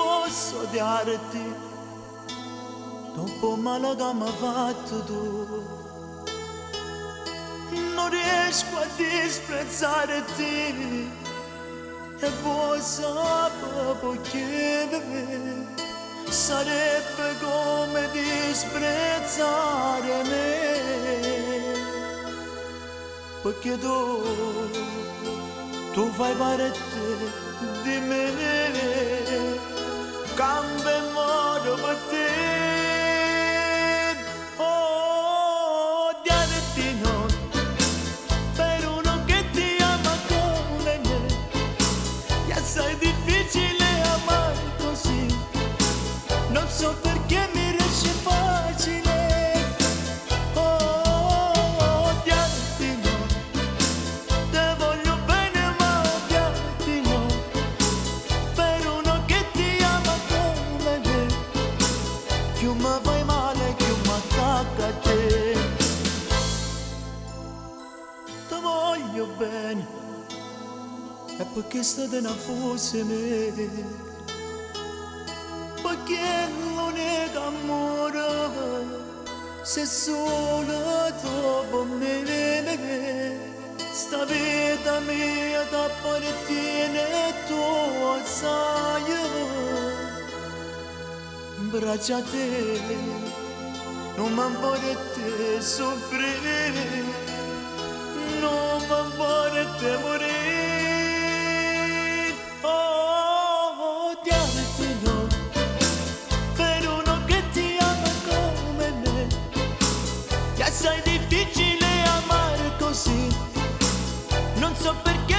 posso odiarti dopo male che mi hai fatto tu. Non riesco a disprezzarti e vuoi sapere perché sarebbe come disprezzare me, perché tu fai parte di me, cambia e muore per te. Oh, odiarti no, per uno che ti ama come me, è assai difficile amare così, non so perché mi riesce facile. Più mi fai male, più mi attacca a te. Ti voglio bene, e perché state una forza me, perché l'unico amore se solo dopo me. Sta vita mia t'appartiene, tu sai. Braccia a te, non mi vorrete soffrire, non mi vorrete morire. Oh, odiarti no, per uno che ti ama come me, è assai difficile amare così, non so perché.